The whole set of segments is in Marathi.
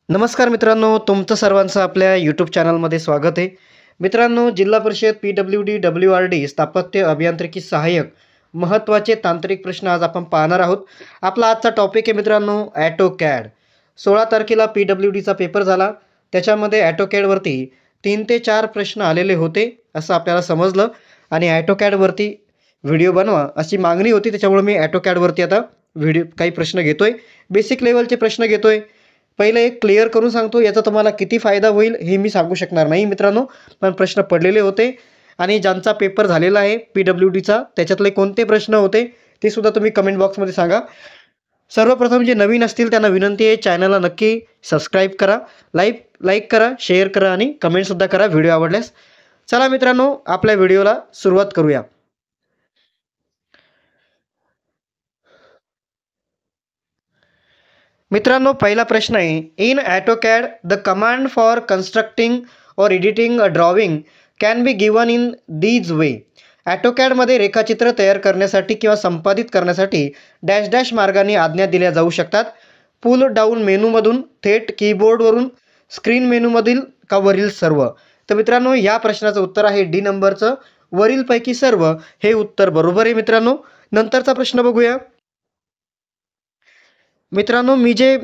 नमस्कार मित्रांनो, तुमचं सर्वांचं आपल्या यूट्यूब चॅनलमध्ये स्वागत आहे. मित्रांनो, जिल्हा परिषद PWD WRD स्थापत्य अभियांत्रिकी सहाय्यक महत्त्वाचे तांत्रिक प्रश्न आज आपण पाहणार आहोत. आपला आजचा टॉपिक आहे मित्रांनो AutoCAD. 16 तारखेला PWDचा पेपर झाला. त्याच्यामध्ये AutoCADवरती 3 ते 4 प्रश्न आलेले होते असं आपल्याला समजलं आणि AutoCADवरती व्हिडिओ बनवा अशी मागणी होती. त्याच्यामुळे मी AutoCADवरती आता काही प्रश्न घेतोय. बेसिक लेवलचे प्रश्न घेतोय. पहिलं एक क्लिअर करून सांगतो, याचा तुम्हाला किती फायदा होईल हे मी सांगू शकणार नाही मित्रांनो, पण प्रश्न पडलेले होते आणि ज्यांचा पेपर झालेला आहे PWDचा त्याच्यातले कोणते प्रश्न होते ते सुद्धा तुम्ही कमेंट बॉक्समध्ये सांगा. सर्वप्रथम जे नवीन असतील त्यांना विनंती आहे, चॅनलला नक्की सबस्क्राईब करा, लाईक करा, शेअर करा आणि कमेंटसुद्धा करा व्हिडिओ आवडल्यास. चला मित्रांनो, आपल्या व्हिडिओला सुरुवात करूया. मित्रांनो, पहिला प्रश्न आहे, in AutoCAD the command for constructing or editing a drawing can be given in these way. AutoCADमध्ये रेखाचित्र तयार करण्यासाठी किंवा संपादित करण्यासाठी डॅश डॅश मार्गाने आज्ञा दिल्या जाऊ शकतात. पुल डाऊन मेनूमधून, थेट कीबोर्डवरून, स्क्रीन मेनूमधील का वरील सर्व. तर मित्रांनो, या प्रश्नाचं उत्तर आहे डी नंबरचं, वरीलपैकी सर्व हे उत्तर बरोबर आहे मित्रांनो. नंतरचा प्रश्न बघूया. मित्रांनो, मी जे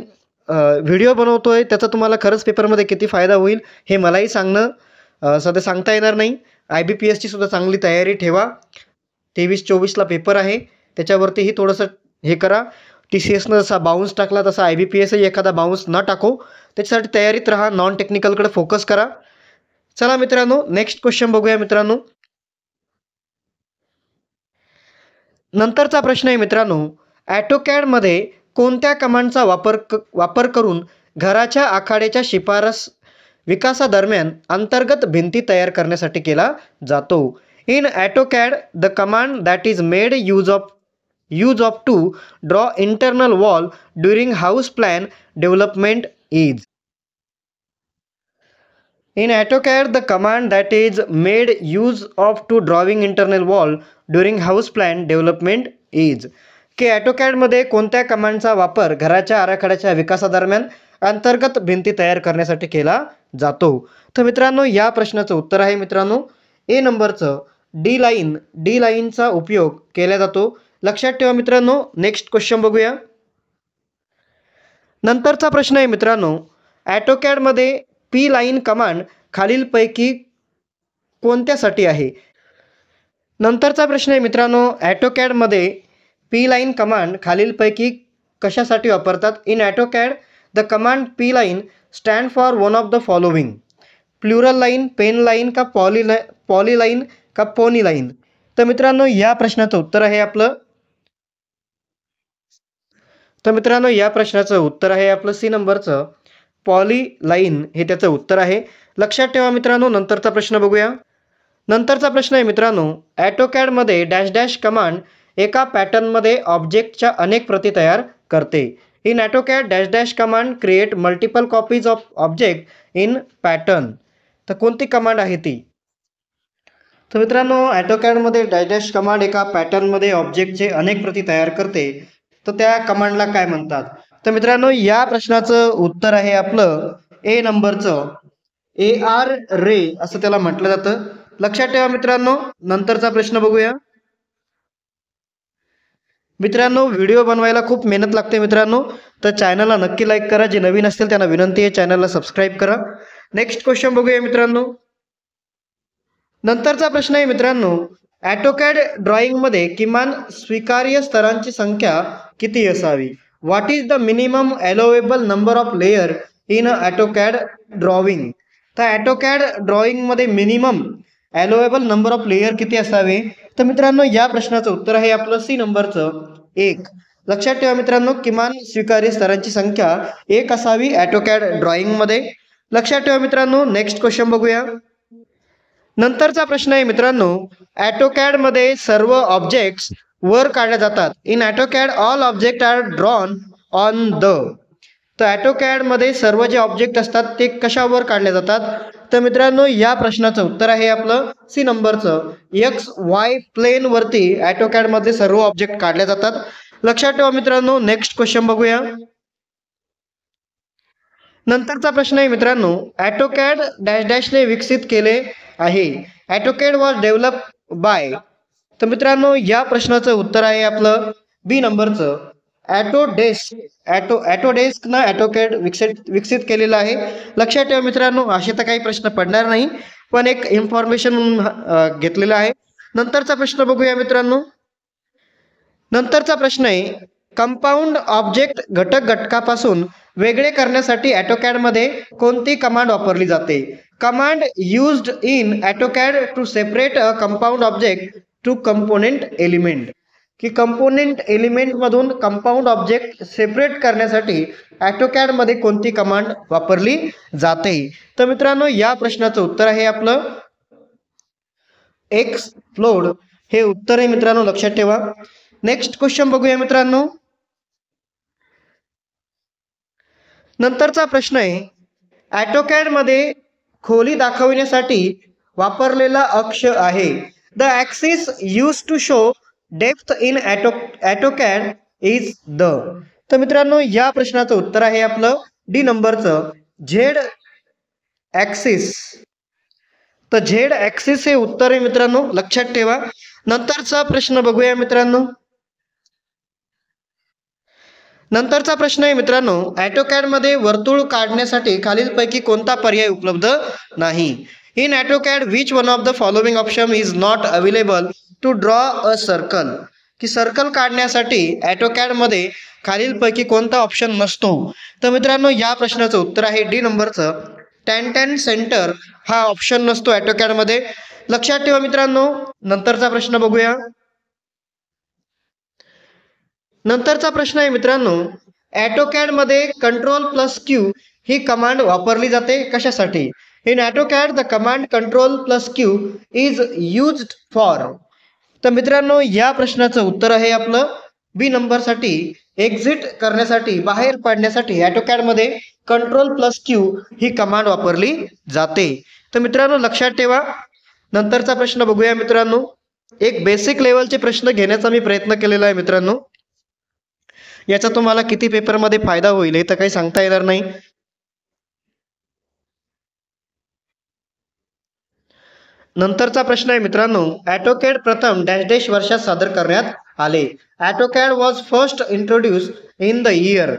व्हिडिओ बनवतोय त्याचा तुम्हाला खरंच पेपरमध्ये किती फायदा होईल हे मलाही सध्या सांगता येणार नाही. IBPSची सुद्धा चांगली तयारी ठेवा. 23-24ला पेपर आहे, त्याच्यावरतीही थोडंसं हे करा. TCSनं जसा बाउन्स टाकला तसा IBPSही एखादा बाउन्स न टाको. त्याच्यासाठी तयारीत राहा, नॉन टेक्निकलकडे फोकस करा. चला मित्रांनो, नेक्स्ट क्वेश्चन बघूया मित्रांनो. नंतरचा प्रश्न आहे मित्रांनो, AutoCADमध्ये कोणत्या कमांडचा वापर करून घराच्या आखाड्याच्या शिफारस विकासादरम्यान अंतर्गत भिंती तयार करण्यासाठी केला जातो. In AutoCAD the command that is made use of to draw internal wall during house plan development is. In AutoCAD, the command that is made use of to drawing internal wall during house plan development is. की AutoCADमध्ये कोणत्या कमांडचा वापर घराच्या आराखड्याच्या विकासादरम्यान अंतर्गत भिंती तयार करण्यासाठी केला जातो. तर मित्रांनो, या प्रश्नाचं उत्तर आहे मित्रांनो ए नंबरचं डी लाईनचा उपयोग केला जातो. लक्षात ठेवा मित्रांनो. नेक्स्ट क्वेश्चन बघूया. नंतरचा प्रश्न आहे मित्रांनो, AutoCADमध्ये P लाईन कमांड खालीलपैकी कोणत्यासाठी आहे. नंतरचा प्रश्न आहे मित्रांनो, AutoCADमध्ये P लाईन कमांड खालीलपैकी कशासाठी वापरतात. In AutoCAD the command P line stand for one of the following. Plural line, pen line का पॉली लाईन का पोनी लाईन. तर मित्रांनो, या प्रश्नाचं उत्तर आहे आपलं सी नंबरचं पॉली लाईन हे त्याचं उत्तर आहे. लक्षात ठेवा मित्रांनो. नंतरचा प्रश्न बघूया. नंतरचा प्रश्न आहे मित्रांनो, AutoCADमध्ये डॅश डॅश कमांड एका पॅटर्नमध्ये ऑब्जेक्टच्या अनेक प्रती तयार करते. In AutoCAD dash dash command create multiple copies of object in pattern. तर कोणती कमांड आहे ती. तर मित्रांनो, AutoCADमध्ये डॅश डॅश कमांड एका पॅटर्नमध्ये ऑब्जेक्टचे अनेक प्रती तयार करते, तर त्या कमांडला काय म्हणतात. तर मित्रांनो, या प्रश्नाचं उत्तर आहे आपलं ए नंबरचं AR रे असं त्याला म्हटलं जातं. लक्षात ठेवा मित्रांनो. नंतरचा प्रश्न बघूया. मित्रांनो, व्हिडिओ बनवायला खूप मेहनत लागते मित्रांनो, तर चॅनलला नक्की लाईक करा. जे नवीन असतील त्यांना विनंती आहे, चॅनलला सबस्क्राईब करा. नेक्स्ट क्वेश्चन बघूया मित्रांनो. नंतरचा प्रश्न आहे मित्रांनो, AutoCAD ड्रॉइंगमध्ये किमान स्वीकार्य स्तरांची संख्या किती असावी. What is the minimum allowable number of layer in AutoCAD drawing. तर AutoCAD ड्रॉइंगमध्ये minimum allowable number of layer किती असावे. तर मित्रांनो, या प्रश्नाचं उत्तर आहे आपलं सी नंबरचं 1. लक्षात ठेवा मित्रांनो, किमान स्वीकार्य स्तरांची संख्या 1 असावी AutoCAD ड्रॉइंगमध्ये. लक्षात ठेवा मित्रांनो. नेक्स्ट क्वेश्चन बघूया. नंतरचा प्रश्न आहे मित्रांनो, AutoCADमध्ये सर्व ऑब्जेक्ट्स वर काढल्या जातात. In AutoCAD all object are drawn on the. तर AutoCADमध्ये सर्व जे ऑब्जेक्ट असतात ते कशावर काढले जातात. तर मित्रांनो, या प्रश्नाचं उत्तर आहे आपलं सी नंबरचं XY प्लेनवरती AutoCADमध्ये सर्व ऑब्जेक्ट काढले जातात. लक्षात ठेवा मित्रांनो. नेक्स्ट क्वेश्चन बघूया. नंतरचा प्रश्न आहे मित्रांनो, ऑटोकॅड डॅश डॅशने विकसित केले आहे. AutoCAD was develop by. तर मित्रांनो या प्रश्नाचं उत्तर आहे आपलं बी नंबरचं ऑटोडेस्क ना ऑटोकॅड विकसित केलेलं आहे. लक्षात ठेवा मित्रांनो, असे तर काही प्रश्न पडणार नाही, पण एक इन्फॉर्मेशन घेतलेलं आहे. नंतरचा प्रश्न बघूया मित्रांनो. नंतरचा प्रश्न आहे, कंपाऊंड ऑब्जेक्ट घटकापासून वेगळे करण्यासाठी ऑटोकॅड मध्ये कोणती कमांड वापरली जाते? Command used in AutoCAD to separate a compound object to component element. की कंपोनेंट एलिमेंट मधून कंपाऊंड ऑब्जेक्ट सेपरेट करण्यासाठी ऑटोकॅड मध्ये कोणती कमांड वापरली जाते? तर मित्रांनो या प्रश्नाचं उत्तर आहे आपलं एक्सप्लोड हे उत्तर आहे मित्रांनो, लक्षात ठेवा. नेक्स्ट क्वेश्चन बघूया मित्रांनो. नंतरचा प्रश्न आहे, ऑटोकॅड मध्ये खोली दाखविण्यासाठी वापरलेला अक्ष आहे. The axis used to show depth in AutoCAD is the. तर मित्रांनो या प्रश्नाचं उत्तर आहे आपलं डी नंबरचं झेड ॲक्सिस. तर झेड ॲक्सिस हे उत्तर आहे मित्रांनो, लक्षात ठेवा. नंतरचा प्रश्न बघूया मित्रांनो. नंतरचा प्रश्न आहे मित्रांनो, ऑटोकॅड मध्ये वर्तुळ काढण्यासाठी खालीलपैकी कोणता पर्याय उपलब्ध नाही? In AutoCAD which one of the following option is not available to draw a circle. की सर्कल काढण्यासाठी ऑटोकॅड मध्ये खालीलपैकी कोणता ऑप्शन नसतो? तर मित्रांनो या प्रश्नाचं उत्तर आहे डी नंबरचं टॅन सेंटर हा ऑप्शन नसतो ऑटोकॅड मध्ये, लक्षात ठेवा मित्रांनो. नंतरचा प्रश्न बघूया. नंतरचा प्रश्न आहे मित्रांनो, ऑटोकॅड मध्ये Ctrl+Q ही कमांड वापरली जाते कशासाठी? In AutoCAD the command Ctrl+Q is used for. तर मित्रांनो या प्रश्नाचं उत्तर आहे आपलं बी नंबर साठी एक्झिट करण्यासाठी, बाहेर पडण्यासाठी ऑटोकॅड मध्ये Ctrl+Q ही कमांड वापरली जाते. तर मित्रांनो लक्षात ठेवा. नंतरचा प्रश्न बघूया मित्रांनो. एक बेसिक लेवलचे प्रश्न घेण्याचा मी प्रयत्न केलेला आहे मित्रांनो. याचा तुम्हाला किती पेपरमध्ये फायदा होईल हे तर काही सांगता येणार नाही. नंतरचा प्रश्न आहे मित्रांनो, ऑटोकॅड प्रथम डॅश डॅश वर्षात सादर करण्यात आले. AutoCAD was first introduce in the year.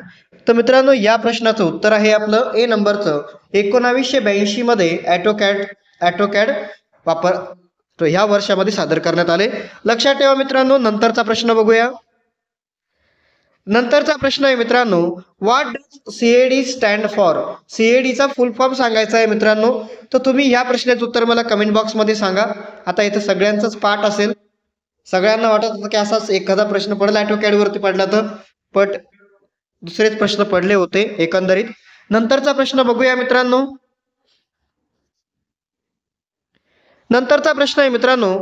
तर मित्रांनो या प्रश्नाचं उत्तर आहे आपलं ए नंबरचं 1982 मध्ये ऑटोकॅड ह्या वर्षामध्ये सादर करण्यात आले. लक्षात ठेवा मित्रांनो. नंतरचा प्रश्न बघूया. नंतरचा प्रश्न आहे मित्रांनो, what does CAD stand for. CADचा फुल फॉर्म सांगायचा आहे मित्रांनो. तर तुम्ही या प्रश्नाचं उत्तर मला कमेंट बॉक्समध्ये सांगा. आता इथे सगळ्यांचाच पाठ असेल, सगळ्यांना वाटत होतं की असाच एखादा प्रश्न पडला ऑटोकॅड वरती पडला तर, पण दुसरेच प्रश्न पडले होते एकंदरीत. नंतरचा प्रश्न बघूया मित्रांनो. नंतरचा प्रश्न आहे मित्रांनो,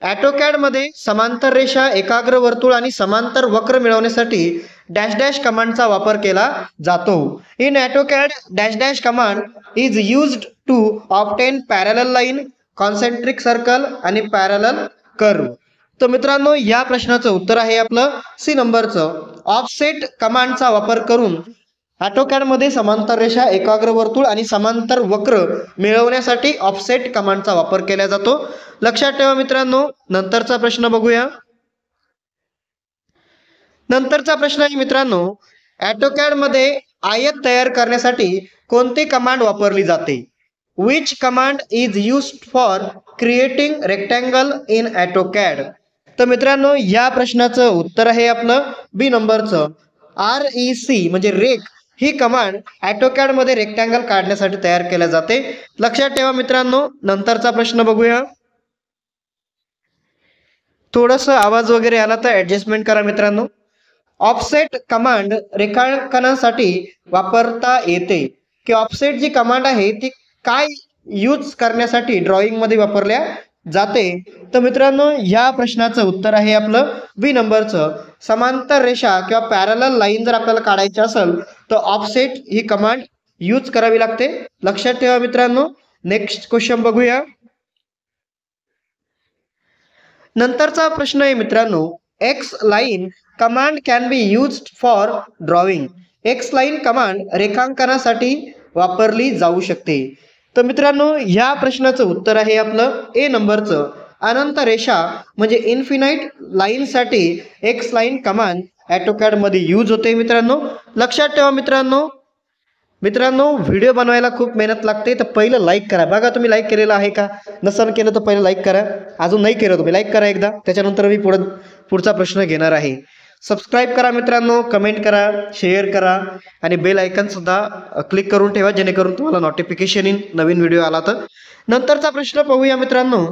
ऑटोकॅड मध्ये समांतर रेषा, एकाग्र वर्तुळ आणि समांतर वक्र मिळवण्यासाठी डॅश डॅश कमांडचा वापर केला जातो. In AutoCAD dash dash command is used to obtain parallel line, concentric circle आणि पॅरलल कर्व. तर मित्रांनो या प्रश्नाचं उत्तर आहे आपलं सी नंबरचं ऑफसेट कमांडचा वापर करून ऑटोकॅड मध्ये समांतर रेषा, एकाग्र वर्तुळ आणि समांतर वक्र मिळवण्यासाठी ऑफसेट कमांडचा वापर केला जातो. लक्षात ठेवा मित्रांनो. नंतरचा प्रश्न बघूया. नंतरचा प्रश्न आहे मित्रांनो, ऑटोकॅड मध्ये आयत तयार करण्यासाठी कोणती कमांड वापरली जाते? Which command is used for creating rectangle in AutoCAD. तर मित्रांनो या प्रश्नाचं उत्तर आहे आपलं बी नंबरचं REC म्हणजे रेक ही कमांड ऑटोकॅड मध्ये रेक्टँगल काढण्यासाठी तयार केल्या जाते. लक्षात ठेवा मित्रांनो. नंतरचा प्रश्न बघूया. थोडंसं आवाज वगैरे आला तर ऍडजस्टमेंट करा मित्रांनो. ऑफसेट कमांड रेखांकनासाठी वापरता येते. की ऑफसेट जी कमांड आहे ती काय यूज करण्यासाठी ड्रॉइंग मध्ये वापरल्या जाते? तर मित्रांनो या प्रश्नाचं उत्तर आहे आपलं बी नंबरचं समांतर रेषा किंवा पॅरलल लाईन जर आपल्याला काढायची असेल तर ऑफसेट ही कमांड यूज करावी लागते. लक्षात ठेवा मित्रांनो. नेक्स्ट क्वेश्चन बघूया. नंतरचा प्रश्न आहे मित्रांनो, x line command can be used for drawing. X line command रेखांकनासाठी वापरली जाऊ शकते? तर मित्रांनो या प्रश्नाचं उत्तर आहे आपलं ए नंबरचं अनंत रेषा म्हणजे इन्फिनाइट लाईनसाठी एक्स लाईन कमांड AutoCAD मध्ये यूज होते मित्रांनो. लक्षात ठेवा मित्रांनो. मित्रांनो व्हिडिओ बनवायला खूप मेहनत लागते तर पहिलं लाईक करा. बघा तुम्ही लाईक केलेलं आहे का? नसेल केलं तर पहिलं लाईक करा. अजून नाही केलं तुम्ही लाईक करा एकदा, त्याच्यानंतर मी पुढचा प्रश्न घेणार आहे. सबस्क्राईब करा मित्रांनो, कमेंट करा, शेअर करा आणि बेल आयकन सुद्धा क्लिक करून ठेवा जेणेकरून तुम्हाला नोटिफिकेशन येईल नवीन व्हिडिओ आला तर. नंतरचा प्रश्न पाहूया मित्रांनो.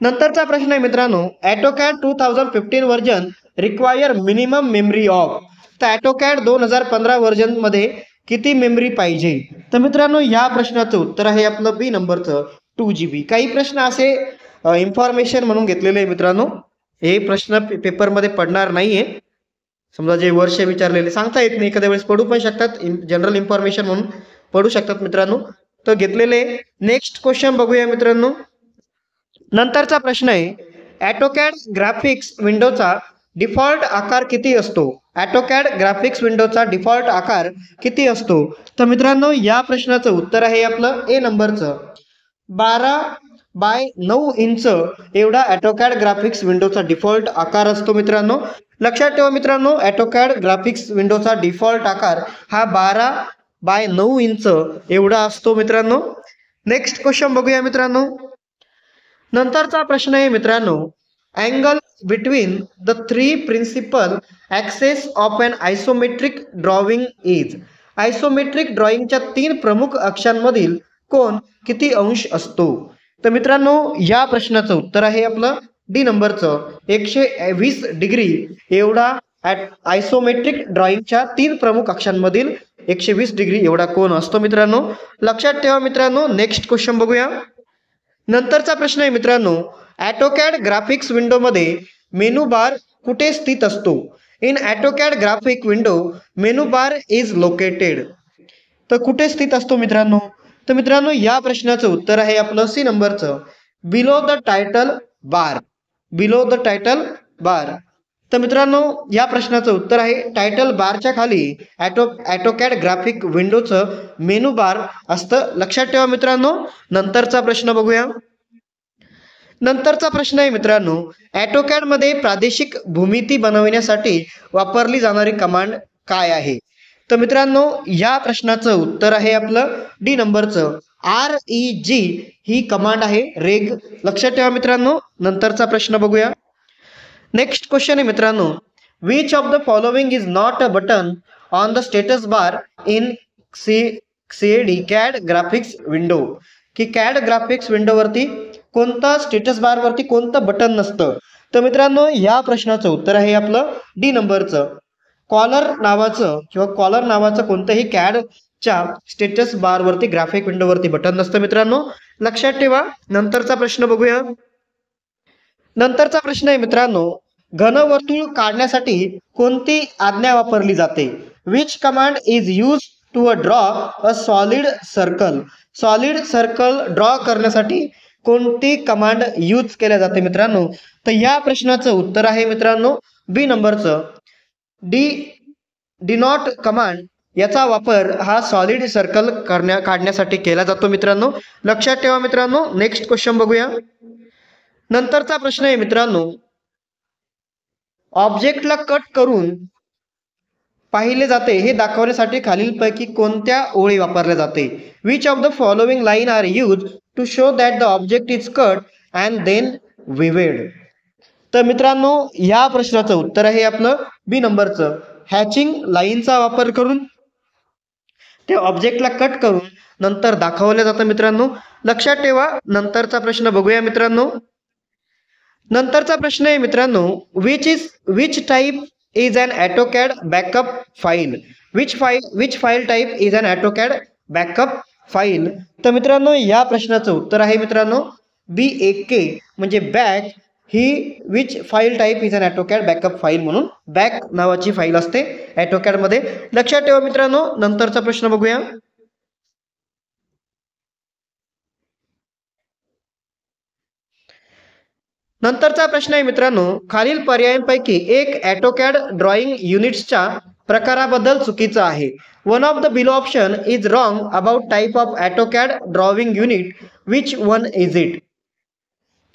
नंतरचा प्रश्न आहे मित्रांनो AutoCAD 2015 version require minimum memory of. तर AutoCAD 2015 वर्जन मध्ये किती मेमरी पाहिजे? तर मित्रांनो या प्रश्नाचं उत्तर आहे आपलं बी नंबरचं 2GB. काही प्रश्न असे इन्फॉर्मेशन म्हणून घेतलेले आहे मित्रांनो. हे प्रश्न पेपरमध्ये पडणार नाहीये. समजा जे वर्ष विचारलेले सांगता येत नाही, एखाद्या वेळेस पडू पण शकतात, जनरल इन्फॉर्मेशन म्हणून पडू शकतात मित्रांनो. तर घेतलेले. नेक्स्ट क्वेश्चन बघूया मित्रांनो. नंतरचा प्रश्न आहे AutoCAD ग्राफिक्स विंडोचा डिफॉल्ट आकार किती असतो? AutoCAD ग्राफिक्स विंडोचा डिफॉल्ट आकार किती असतो? तर मित्रांनो या प्रश्नाचं उत्तर आहे आपलं ए नंबरचं 12x9 इंच एवढा AutoCAD ग्राफिक्स विंडोचा डिफॉल्ट आकार असतो मित्रांनो. लक्षात ठेवा मित्रांनो AutoCAD ग्राफिक्स विंडोचा डिफॉल्ट आकार हा 12x9 इंच एवढा असतो मित्रांनो. नेक्स्ट क्वेश्चन बघूया मित्रांनो. नंतरचा प्रश्न आहे मित्रांनो angle between the three principal axes of an isometric drawing is. Isometric ड्रॉइंगच्या 3 प्रमुख अक्षांमधील कोन किती अंश असतो? तर मित्रांनो या प्रश्नाचं उत्तर आहे आपलं डी नंबरचं 120 डिग्री एवढा आयसोमेट्रिक ड्रॉइंगच्या 3 प्रमुख अक्षांमधील 120 डिग्री एवढा कोन असतो मित्रांनो. लक्षात ठेवा मित्रांनो. नेक्स्ट क्वेश्चन बघूया. नंतरचा प्रश्न आहे मित्रांनो AutoCAD ग्राफिक्स विंडोमध्ये मेनू बार कुठे स्थित असतो? In AutoCAD graphic window menu bar is located. तर कुठे स्थित असतो मित्रांनो? तर मित्रांनो या प्रश्नाचं उत्तर आहे आपलं सी नंबरचं below the title bar. Below the title bar. तर मित्रांनो या प्रश्नाचं उत्तर आहे टायटल बारच्या खाली AutoCAD ग्राफिक विंडोचं मेनू बार असतं. लक्षात ठेवा मित्रांनो. नंतरचा प्रश्न बघूया. नंतरचा प्रश्न आहे मित्रांनो AutoCAD मध्ये प्रादेशिक भूमिती बनवण्यासाठी वापरली जाणारी कमांड काय आहे? तर मित्रांनो या प्रश्नाचं उत्तर आहे आपलं डी नंबरचं REG ही कमांड आहे रेग. लक्षात ठेवा मित्रांनो. नंतरचा प्रश्न बघूया. नेक्स्ट क्वेश्चन आहे मित्रांनो which of the following is not a button on the status bar in CAD graphics window. की CAD ग्राफिक्स विंडोवरती कोणता स्टेटस बार वरती कोणतं बटन नसतं? तर मित्रांनो या प्रश्नाचं उत्तर आहे आपलं डी नंबरचं कॉलर नावाचं कोणतंही CADच्या स्टेटस बार वरती ग्राफिक विंडोवरती बटन नसतं मित्रांनो. लक्षात ठेवा. नंतरचा प्रश्न बघूया. नंतरचा प्रश्न आहे मित्रांनो घनवर्तुळ काढण्यासाठी कोणती आज्ञा वापरली जाते? Which command is used to draw a solid circle. Solid circle draw करण्यासाठी कोणती कमांड यूज केल्या जाते मित्रांनो? तर या प्रश्नाचं उत्तर आहे मित्रांनो बी नंबरचं डिनॉट कमांड. याचा वापर हा सॉलिड सर्कल काढण्यासाठी केला जातो मित्रांनो. लक्षात ठेवा मित्रांनो. नेक्स्ट क्वेश्चन बघूया. नंतरचा प्रश्न आहे मित्रांनो ऑब्जेक्टला कट करून पाहिले जाते हे दाखवण्यासाठी खालीलपैकी कोणत्या ओळी वापरल्या जाते? Which of the following line are use to show that the object is cut and then viewed. तर मित्रांनो या प्रश्नाचं उत्तर आहे आपलं बी नंबरचं हॅचिंग लाईनचा वापर करून त्या ऑब्जेक्टला कट करून नंतर दाखवलं जातं मित्रांनो. लक्षात ठेवा. नंतरचा प्रश्न बघूया मित्रांनो. नंतरचा प्रश्न आहे मित्रांनो which type is an AutoCAD backup file. Which file type is an AutoCAD backup file. तर मित्रांनो या प्रश्नाचं उत्तर आहे मित्रांनो BAK म्हणजे बॅक ही which file type is an AutoCAD backup file म्हणून बॅक नावाची फाईल असते AutoCAD मध्ये. लक्षात ठेवा मित्रांनो. नंतरचा प्रश्न बघूया. नंतरचा प्रश्न आहे मित्रांनो खालील पर्यायांपैकी एक AutoCAD ड्रॉइंग युनिट्सच्या प्रकाराबद्दल चुकीचं आहे. One of the below option is wrong about type of AutoCAD drawing unit. Which one is it?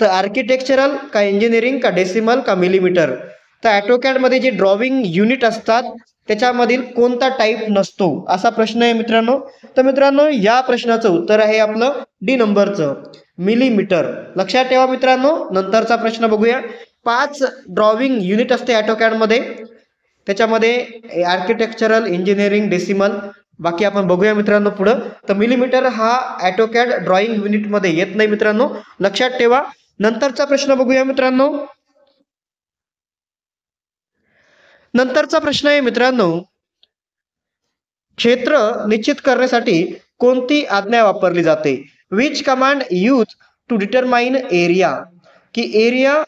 तर आर्किटेक्चरल का इंजिनिअरिंग का डेसिमल का मिलीमीटर? तर ऑटोकॅडमध्ये जे ड्रॉविंग युनिट असतात त्याच्यामधील कोणता टाईप नसतो असा प्रश्न आहे मित्रांनो. तर मित्रांनो या प्रश्नाचं उत्तर आहे आपलं डी नंबरचं, मिलीमीटर. लक्षात ठेवा मित्रांनो. नंतरचा प्रश्न बघूया. 5 ड्रॉविंग युनिट असते ऑटोकॅडमध्ये, त्याच्यामध्ये आर्किटेक्चरल, इंजिनिअरिंग, डेसिमल, बाकी आपण बघूया मित्रांनो पुढं. तर मिलीमीटर हा ऑटोकॅड ड्रॉइंग युनिटमध्ये येत नाही मित्रांनो, लक्षात ठेवा. नंतरचा प्रश्न बघूया मित्रांनो. नंतरचा प्रश्न आहे मित्रांनो, क्षेत्र निश्चित करण्यासाठी कोणती आज्ञा वापरली जाते? Which command use to determine area? की एरिया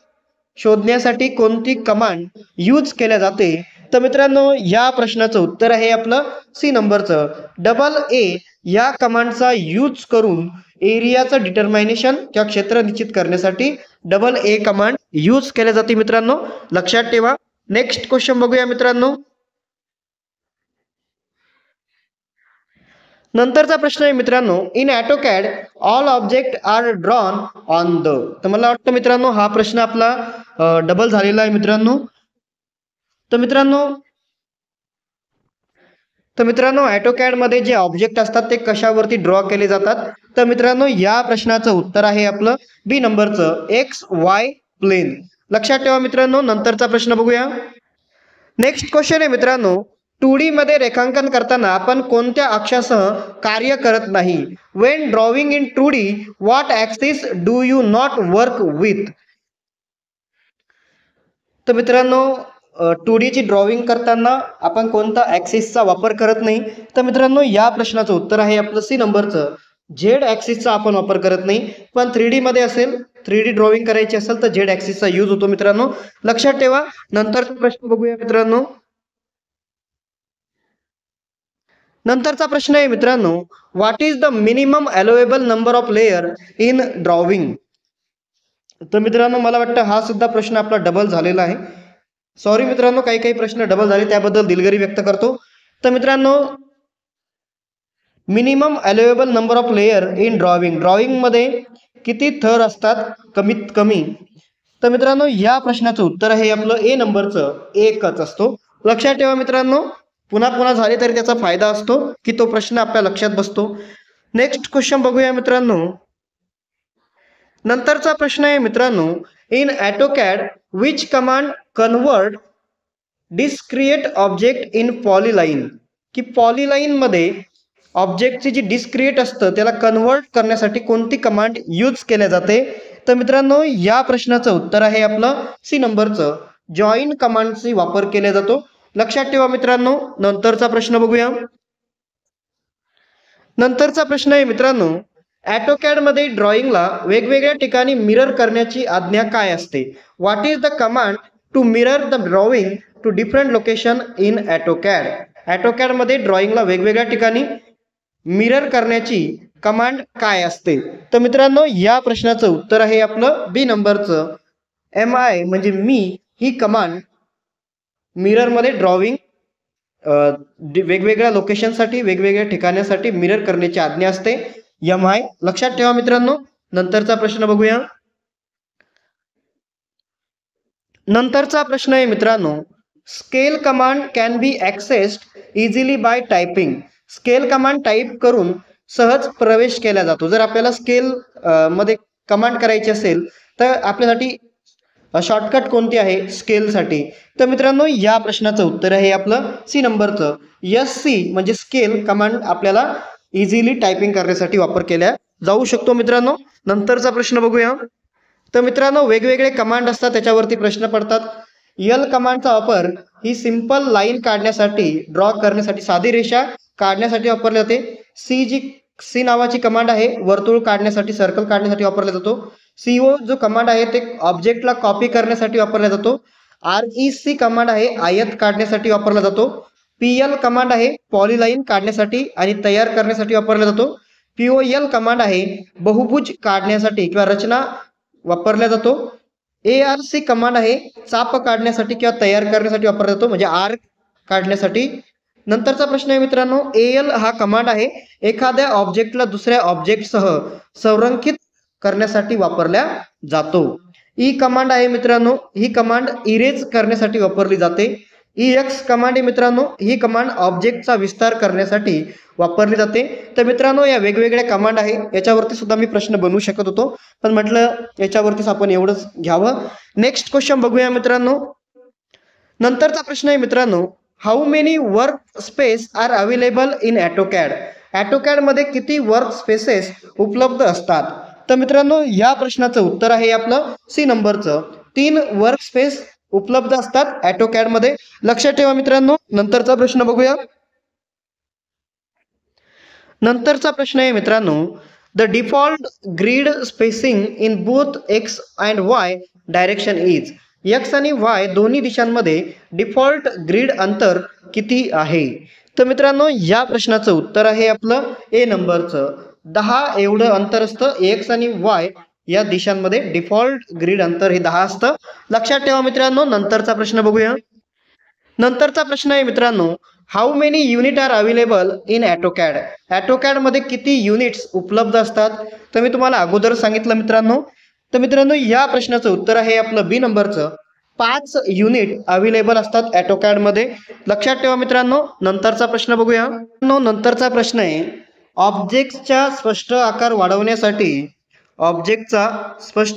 शोधण्यासाठी कोणती कमांड यूज केल्या जाते? तर मित्रांनो या प्रश्नाचं उत्तर आहे आपलं सी नंबरचं, डबल ए या कमांडचा यूज करून एरियाचं डिटर्मिनेशन किंवा क्षेत्र निश्चित करण्यासाठी डबल ए कमांड यूज केल्या जाते मित्रांनो, लक्षात ठेवा. नेक्स्ट क्वेश्चन बघूया मित्रांनो. नंतरचा प्रश्न आहे मित्रांनो, in AutoCAD all object are drawn on the. तर मला वाटतं मित्रांनो हा प्रश्न आपला डबल झालेला आहे मित्रांनो. तर मित्रांनो ऑटोकॅड मध्ये जे ऑब्जेक्ट असतात ते कशावरती ड्रॉ केले जातात? तर मित्रांनो या प्रश्नाचं उत्तर आहे आपलं बी नंबरचं, एक्स वाय प्लेन. लक्षात ठेवा मित्रांनो. नंतरचा प्रश्न बघूया. नेक्स्ट क्वेश्चन आहे मित्रांनो, 2D मध्ये रेखांकन करताना आपण कोणत्या अक्षासह कार्य करत नाही? Wien drawing in 2D what axis do you not work with? तर मित्रांनो 2D ची ड्रॉविंग करताना आपण कोणता ॲक्सिसचा वापर करत नाही? तर मित्रांनो या प्रश्नाचं उत्तर आहे आपलं सी नंबरचं, झेड ॲक्सिसचा आपण वापर करत नाही. पण 3D मध्ये असेल, 3D ड्रॉविंग करायची असेल तर झेड ॲक्सिसचा यूज होतो मित्रांनो, लक्षात ठेवा. नंतरचा प्रश्न बघूया मित्रांनो. नंतरचा प्रश्न आहे मित्रांनो, what is the minimum allowable number of layer in drawing? तर मित्रांनो मला वाटतं हा सुद्धा प्रश्न आपला डबल झालेला आहे. सॉरी मित्रांनो, काही काही प्रश्न डबल झाले त्याबद्दल दिलगिरी व्यक्त करतो. तर मित्रांनो minimum allowable number of layer in drawing, drawing मध्ये किती थर असतात कमीत कमी? तर मित्रांनो या प्रश्नाचं उत्तर आहे आपलं ए नंबरचं, एकच असतो. लक्षात ठेवा मित्रांनो, पुन्हा पुन्हा झाले तरी त्याचा फायदा असतो की तो प्रश्न आपल्या लक्षात बसतो. नेक्स्ट क्वेश्चन बघूया मित्रांनो. नंतरचा प्रश्न आहे मित्रांनो, in AutoCAD which command convert discrete object in polyline? की पॉलीलाइन मध्ये ऑब्जेक्टची जी डिस्क्रिएट असतं त्याला कन्वर्ट करण्यासाठी कोणती कमांड यूज केल्या जाते? तर मित्रांनो या प्रश्नाचं उत्तर आहे आपलं सी नंबरचं, जॉईन कमांडचा वापर केला जातो. लक्षात ठेवा मित्रांनो. नंतरचा प्रश्न बघूया. नंतरचा प्रश्न आहे मित्रांनो, ऑटोकॅड मध्ये ड्रॉइंगला वेगवेगळ्या ठिकाणी मिरर करण्याची आज्ञा काय असते? What is the command to mirror the drawing to different location in AutoCAD? AutoCAD मध्ये ड्रॉइंगला वेगवेगळ्या ठिकाणी मिरर करण्याची कमांड काय असते? तर मित्रांनो या प्रश्नाचं उत्तर आहे आपलं बी नंबरचं, MI म्हणजे मी ही कमांड मिररमध्ये ड्रॉविंग वेगवेगळ्या लोकेशनसाठी, वेगवेगळ्या ठिकाणासाठी मिरर करण्याची आज्ञा असते, MI. लक्षात ठेवा मित्रांनो. नंतरचा प्रश्न बघूया. नंतरचा प्रश्न आहे मित्रांनो, scale command can be accessed easily by typing. Scale command type करून सहज प्रवेश केला जातो. जर आपल्याला स्केल मध्ये कमांड करायची असेल तर आपल्यासाठी शॉर्टकट कोणती आहे स्केलसाठी? तर मित्रांनो या प्रश्नाचं उत्तर आहे आपलं सी नंबरचं, SC म्हणजे स्केल कमांड आपल्याला इझिली टायपिंग करण्यासाठी वापर केला जाऊ शकतो मित्रांनो. नंतरचा प्रश्न बघूया. तर मित्रांनो वेगवेगळे कमांड असतात त्याच्यावरती प्रश्न पडतात. यल कमांडचा वापर ही सिंपल लाईन काढण्यासाठी, ड्रॉ करण्यासाठी, साधी रेषा काढण्यासाठी वापरले जाते. सी नावाची कमांड आहे वर्तुळ काढण्यासाठी, सर्कल काढण्यासाठी वापरला जातो. CO जो कमांड आहे ते ऑब्जेक्टला कॉपी करण्यासाठी वापरला जातो. REC कमांड आहे आयत काढण्यासाठी वापरला जातो. PL कमांड आहे पॉलीलाईन काढण्यासाठी आणि तयार करण्यासाठी वापरला जातो. POL कमांड आहे बहुभुज काढण्यासाठी किंवा रचना वापरला जातो. ARC कमांड आहे चाप काढण्यासाठी किंवा तयार करण्यासाठी वापरला जातो, म्हणजे आर्क काढण्यासाठी. नंतरचा प्रश्न आहे मित्रांनो, एल हा कमांड आहे एखाद्या ऑब्जेक्टला दुसऱ्या ऑब्जेक्टसह संरेखित करण्यासाठी वापरला जातो. ई कमांड आहे मित्रांनो, ही कमांड इरेज करण्यासाठी वापरली जाते. EX कमांड आहे मित्रांनो, ही कमांड ऑब्जेक्टचा विस्तार करण्यासाठी वापरली जाते. तर मित्रांनो या वेगवेगळ्या कमांड आहे, याच्यावरती सुद्धा मी प्रश्न बनवू शकत होतो, पण म्हटलं याच्यावरतीच आपण एवढंच घ्यावं. नेक्स्ट क्वेश्चन बघूया मित्रांनो. नंतरचा प्रश्न आहे मित्रांनो, how many work space are available in AutoCAD. AutoCAD मध्ये किती वर्क स्पेसेस उपलब्ध असतात. तर मित्रांनो या प्रश्नाचं उत्तर आहे आपलं सी नंबरचं, 3 वर्क स्पेस उपलब्ध असतात ऑटोकॅड मध्ये. लक्षात ठेवा मित्रांनो. नंतरचा प्रश्न बघूया. नंतरचा प्रश्न आहे मित्रांनो, the default grid spacing in both X and Y direction is. X आणि वाय दोन्ही दिशांमध्ये डिफॉल्ट ग्रीड अंतर किती आहे. तर मित्रांनो या प्रश्नाचं उत्तर आहे आपलं ए नंबरचं, 10 एवढं अंतर असतं एक्स आणि वाय या दिशांमध्ये. डिफॉल्ट ग्रीड अंतर हे 10 असतं. लक्षात ठेवा मित्रांनो. नंतरचा प्रश्न बघूया. नंतरचा प्रश्न आहे मित्रांनो, how many unit are available in AutoCAD. AutoCAD मध्ये किती युनिट्स उपलब्ध असतात. तर मी तुम्हाला अगोदर सांगितलं मित्रांनो. तर मित्रांनो या प्रश्नाचं उत्तर आहे आपलं बी नंबरचं, 5 युनिट अवेलेबल असतात ऑटोकॅड मध्ये. लक्षात ठेवा मित्रांनो. नंतरचा प्रश्न बघूया. नंतरचा प्रश्न आहे, ऑब्जेक्टचा स्पष्ट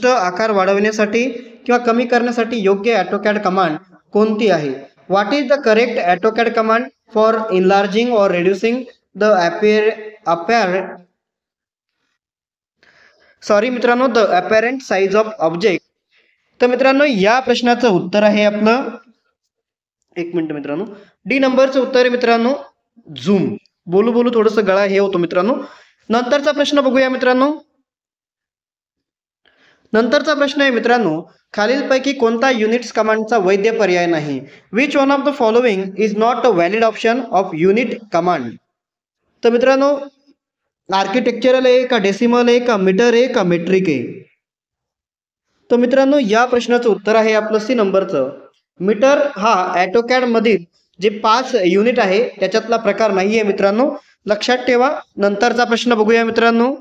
आकार वाढवण्यासाठी किंवा कमी करण्यासाठी योग्य ऑटोकॅड कमांड कोणती आहे. What is the correct AutoCAD command for enlarging or reducing the apparent size of object. तर मित्रांनो या प्रश्नाचं उत्तर आहे आपलं, एक मिनिट मित्रांनो, डी नंबरचं उत्तर आहे मित्रांनो, झूम. बोलू थोडंसं गळा हे होतो मित्रांनो. नंतरचा प्रश्न बघूया मित्रांनो. नंतरचा प्रश्न आहे मित्रांनो, खालीलपैकी कोणता युनिट्स कमांडचा वैध पर्याय नाही. Which one of the following is not a valid option of unit command. तर मित्रांनो आर्किटेक्चरल आहे का, डेसिमल आहे का, मीटर आहे का, मेट्रिक आहे. तर मित्रांनो या प्रश्नाचं उत्तर आहे आपलं सी नंबरचं, मीटर हा ऑटोकॅड मधील जे 5 युनिट आहे त्याच्यातला प्रकार नाहीये मित्रांनो. लक्षात ठेवा. नंतरचा प्रश्न बघूया मित्रांनो.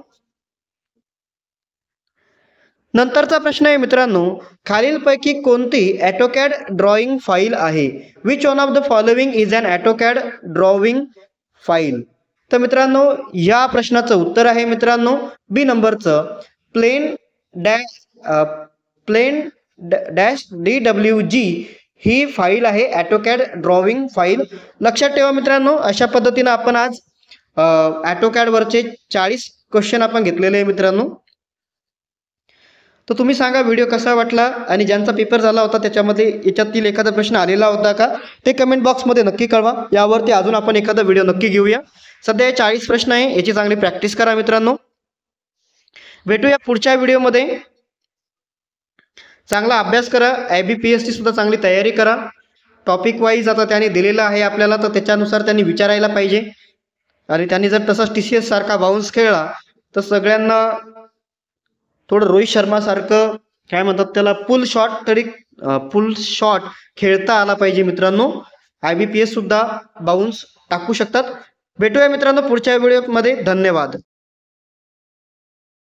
नंतरचा प्रश्न आहे मित्रांनो, खालीलपैकी कोणती ऑटोकॅड ड्रॉइंग फाईल आहे. Which one of the following is an AutoCAD drawing file. तर मित्रांनो या प्रश्नाचं उत्तर आहे मित्रांनो बी नंबरचं, प्लेन डॅश DWG ही फाईल आहे ऑटोकॅड ड्रॉइंग फाईल. लक्षात ठेवा मित्रांनो. अशा पद्धतीने आपण आज ऑटोकॅड वरचे 40 क्वेश्चन आपण घेतलेले आहे मित्रांनो. तर तुम्ही सांगा व्हिडिओ कसा वाटला आणि ज्यांचा पेपर झाला होता त्याच्यामध्ये याच्यातील एखादा प्रश्न आलेला होता का ते कमेंट बॉक्समध्ये नक्की कळवा. यावरती अजून आपण एखादा व्हिडिओ नक्की घेऊया. सध्या 40 प्रश्न आहे, याची चांगली प्रॅक्टिस करा मित्रांनो. भेटूया पुढच्या व्हिडिओमध्ये. चांगला अभ्यास करा. IBPSची सुद्धा चांगली तयारी करा. टॉपिक वाईज आता त्यांनी दिलेलं आहे आपल्याला, तर त्याच्यानुसार त्यांनी विचारायला पाहिजे. आणि त्यांनी जर तसाच TCS सारखा बाउन्स खेळला तर सगळ्यांना थोडं रोहित शर्मा सारखं काय म्हणतात त्याला पुल शॉट खेळता आला पाहिजे मित्रांनो. IBPS सुद्धा बाउन्स टाकू शकतात. भेटूया मित्रांनो पुढच्या व्हिडिओमध्ये. धन्यवाद.